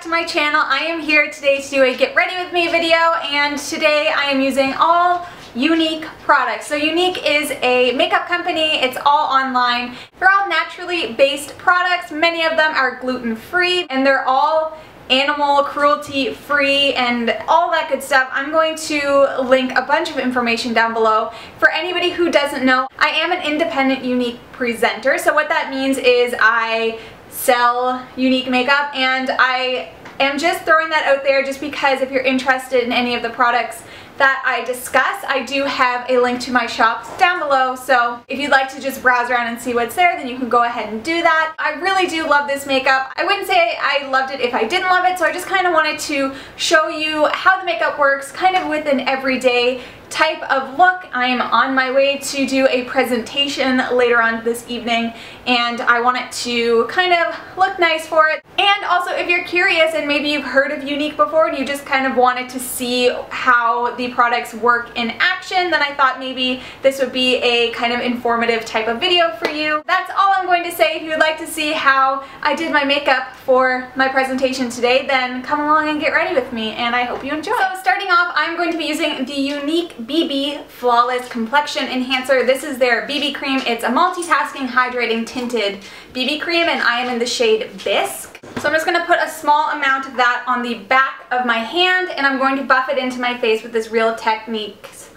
to my channel. I am here today to do a get ready with me video, and today I am using all Younique products. So Younique is a makeup company. It's all online. They're all naturally based products. Many of them are gluten-free and they're all animal cruelty free and all that good stuff. I'm going to link a bunch of information down below. For anybody who doesn't know, I am an independent Younique presenter. So what that means is I sell Younique makeup, and I am just throwing that out there just because if you're interested in any of the products that I discuss, I do have a link to my shop down below, so if you'd like to just browse around and see what's there, then you can go ahead and do that. I really do love this makeup. I wouldn't say I loved it if I didn't love it, so I just kind of wanted to show you how the makeup works kind of with an everyday type of look. I am on my way to do a presentation later on this evening, and I want it to kind of look nice for it. And also, if you're curious and maybe you've heard of Younique before and you just kind of wanted to see how the products work in action, then I thought maybe this would be a kind of informative type of video for you. That's all I'm going to say. If you would like to see how I did my makeup for my presentation today, then come along and get ready with me, and I hope you enjoy. So starting off, I'm going to be using the Younique BB Flawless Complexion Enhancer. This is their BB cream. It's a multitasking hydrating tinted BB cream, and I am in the shade Bisque. So I'm just going to put a small amount of that on the back of my hand, and I'm going to buff it into my face with this Real Techniques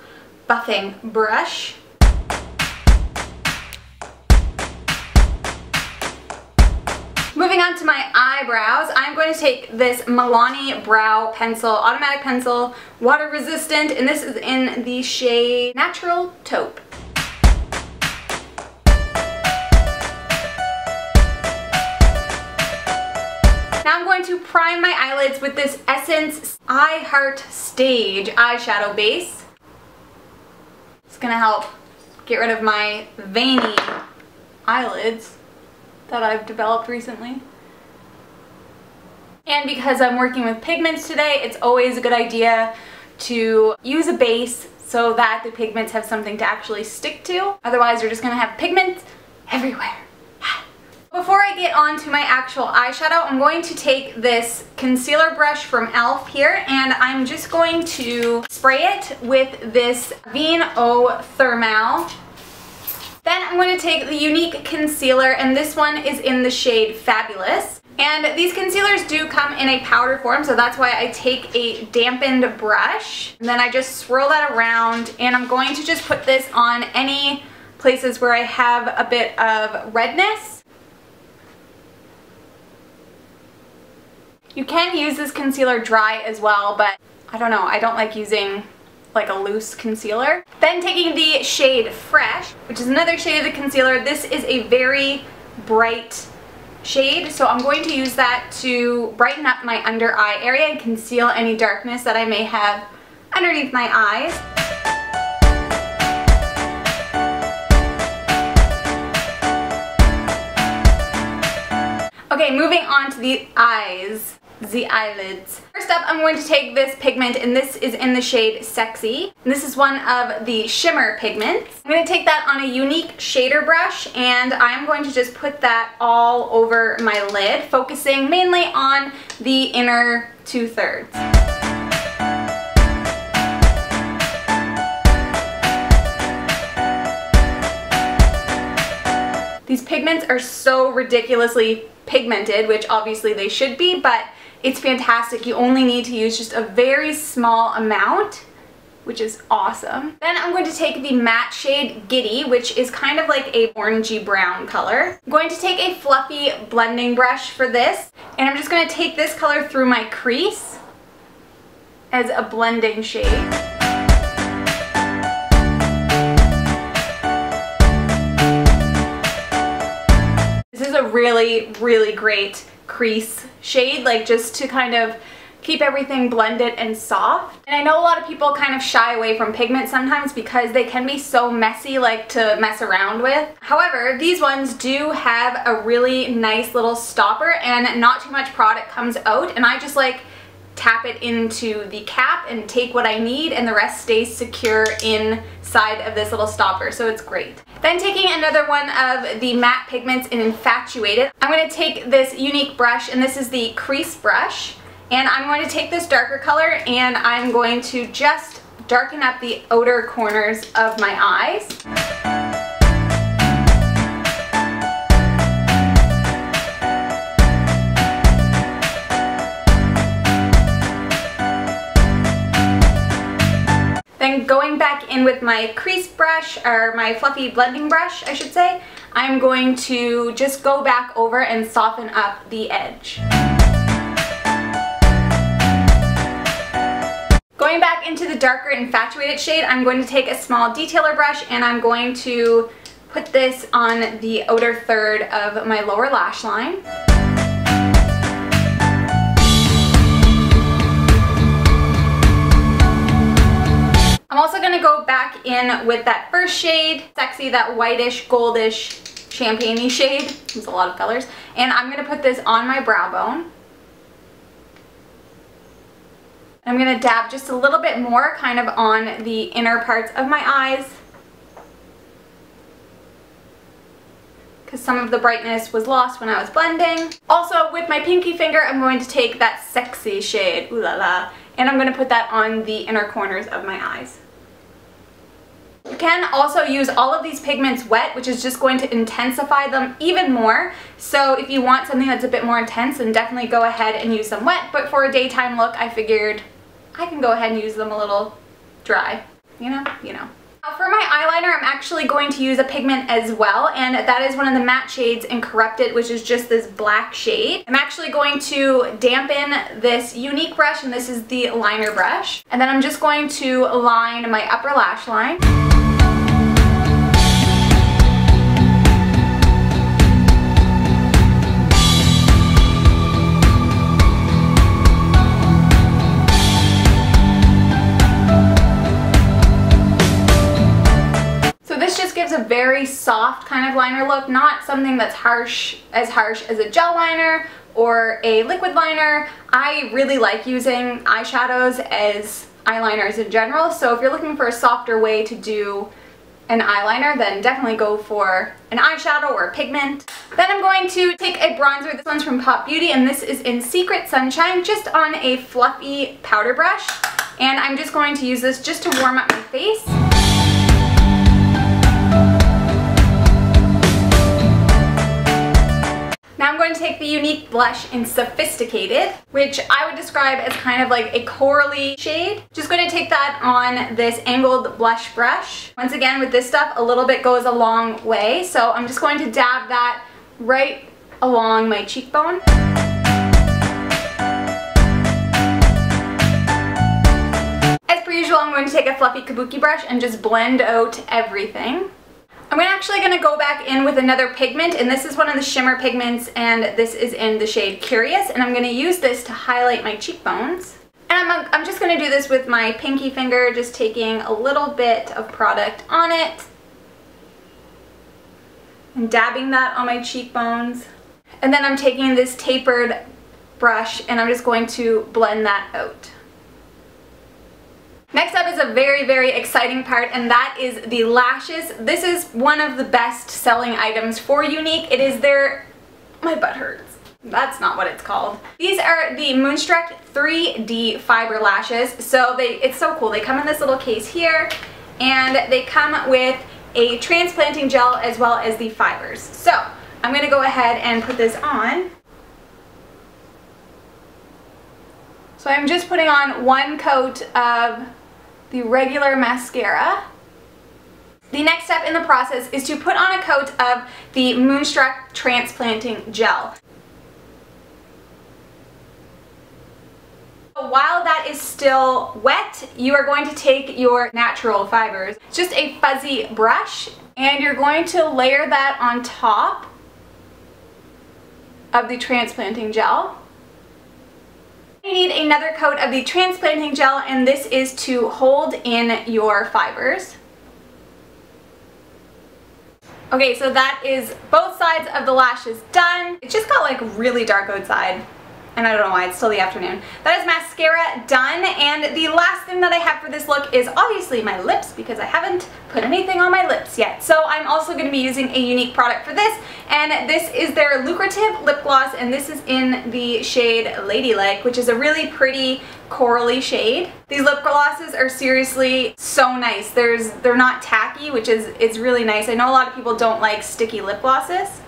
buffing brush. Moving on to my eyebrows, I'm going to take this Milani Brow Pencil, automatic pencil, water resistant, and this is in the shade Natural Taupe. Now I'm going to prime my eyelids with this Essence I Heart Stage eyeshadow base. It's going to help get rid of my veiny eyelids that I've developed recently. And because I'm working with pigments today, it's always a good idea to use a base so that the pigments have something to actually stick to. Otherwise, you're just going to have pigments everywhere. Before I get on to my actual eyeshadow, I'm going to take this concealer brush from e.l.f. here, and I'm just going to spray it with this Veen Eau Thermal. Then I'm going to take the Younique concealer, and this one is in the shade Fabulous. And these concealers do come in a powder form, so that's why I take a dampened brush. And then I just swirl that around, and I'm going to just put this on any places where I have a bit of redness. You can use this concealer dry as well, but I don't know, I don't like using like a loose concealer. Then taking the shade Fresh, which is another shade of the concealer. This is a very bright shade, so I'm going to use that to brighten up my under eye area and conceal any darkness that I may have underneath my eyes. Okay, moving on to the eyes. The eyelids. First up, I'm going to take this pigment, and this is in the shade Sexy. And this is one of the shimmer pigments. I'm going to take that on a Younique shader brush, and I'm going to just put that all over my lid, focusing mainly on the inner 2/3. These pigments are so ridiculously pigmented, which obviously they should be, but it's fantastic. You only need to use just a very small amount, which is awesome. Then I'm going to take the matte shade Giddy, which is kind of like a orangey brown color. I'm going to take a fluffy blending brush for this, and I'm just going to take this color through my crease as a blending shade. This is a really, really great crease shade, like just to kind of keep everything blended and soft. And I know a lot of people kind of shy away from pigment sometimes because they can be so messy, like to mess around with. However, these ones do have a really nice little stopper, and not too much product comes out, and I just like tap it into the cap and take what I need, and the rest stays secure inside of this little stopper, so it's great. Then taking another one of the matte pigments in Infatuated, I'm going to take this Younique brush, and this is the crease brush, And I'm going to take this darker color and I'm going to just darken up the outer corners of my eyes. Then going back in with my crease brush, or my fluffy blending brush, I should say, I'm going to just go back over and soften up the edge. Going back into the darker infatuated shade, I'm going to take a small detailer brush and I'm going to put this on the outer third of my lower lash line. I'm also going to go back in with that first shade, sexy, that whitish, goldish, champagne-y shade. There's a lot of colors. And I'm going to put this on my brow bone. I'm going to dab just a little bit more kind of on the inner parts of my eyes, because some of the brightness was lost when I was blending. Also, with my pinky finger, I'm going to take that sexy shade, ooh la la, and I'm going to put that on the inner corners of my eyes. You can also use all of these pigments wet, which is just going to intensify them even more. So if you want something that's a bit more intense, then definitely go ahead and use them wet. But for a daytime look, I figured I can go ahead and use them a little dry. You know. Now for my eyeliner, I'm actually going to use a pigment as well, and that is one of the matte shades in Corrupted, which is just this black shade. I'm actually going to dampen this Younique brush, and this is the liner brush. And then I'm just going to line my upper lash line. Gives a very soft kind of liner look, not something that's harsh as a gel liner or a liquid liner. I really like using eyeshadows as eyeliners in general, so if you're looking for a softer way to do an eyeliner, then definitely go for an eyeshadow or a pigment. Then I'm going to take a bronzer. This one's from Pop Beauty, and this is in Secret Sunshine, just on a fluffy powder brush, and I'm just going to use this just to warm up my face. Now I'm going to take the Younique blush in Sophisticated, which I would describe as kind of like a corally shade. Just going to take that on this angled blush brush. Once again, with this stuff, a little bit goes a long way, so I'm just going to dab that right along my cheekbone. As per usual, I'm going to take a fluffy kabuki brush and just blend out everything. I'm actually going to go back in with another pigment, and this is one of the shimmer pigments, and this is in the shade Curious, and I'm going to use this to highlight my cheekbones. And I'm just going to do this with my pinky finger, just taking a little bit of product on it and dabbing that on my cheekbones. And then I'm taking this tapered brush and I'm just going to blend that out. Next up is a very, very exciting part, and that is the lashes. This is one of the best selling items for Younique. It is their, my butt hurts. That's not what it's called. These are the Moonstruck 3D fiber lashes. So it's so cool. They come in this little case here, and they come with a transplanting gel as well as the fibers. So I'm going to go ahead and put this on. So I'm just putting on one coat of the regular mascara. The next step in the process is to put on a coat of the Moonstruck Transplanting Gel. While that is still wet, you are going to take your natural fibers, just a fuzzy brush, and you're going to layer that on top of the transplanting gel. You need another coat of the transplanting gel, and this is to hold in your fibers. Okay, so that is both sides of the lashes done. It just got like really dark outside. and I don't know why, it's still the afternoon. That is mascara done, and the last thing that I have for this look is obviously my lips, because I haven't put anything on my lips yet. So I'm also going to be using a Younique product for this, and this is their lucrative lip gloss, and this is in the shade Ladylike, which is a really pretty corally shade. These lip glosses are seriously so nice. They're not tacky, which is really nice. I know a lot of people don't like sticky lip glosses,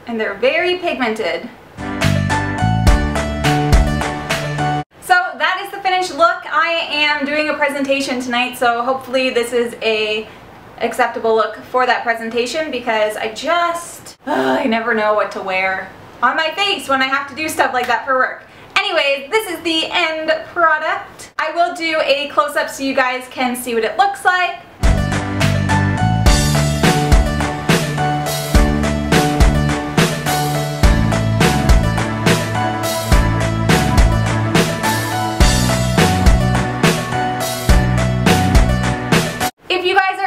and they're very pigmented. So that is the finished look. I am doing a presentation tonight, so hopefully this is a acceptable look for that presentation, because I never know what to wear on my face when I have to do stuff like that for work. Anyways, this is the end product. I will do a close-up so you guys can see what it looks like.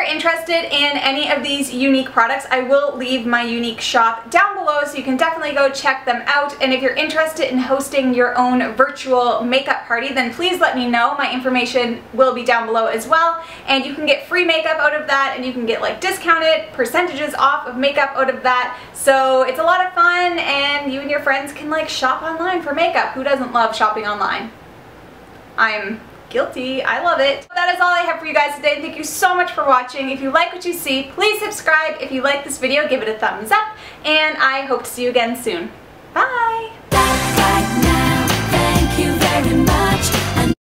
Interested in any of these Younique products, I will leave my Younique shop down below, so you can definitely go check them out. And if you're interested in hosting your own virtual makeup party, then please let me know. My information will be down below as well, and you can get free makeup out of that, and you can get like discounted percentages off of makeup out of that. So it's a lot of fun, and you and your friends can like shop online for makeup. Who doesn't love shopping online? I'm guilty. I love it. That is all I have for you guys today. Thank you so much for watching. If you like what you see, please subscribe. If you like this video, give it a thumbs up, and I hope to see you again soon.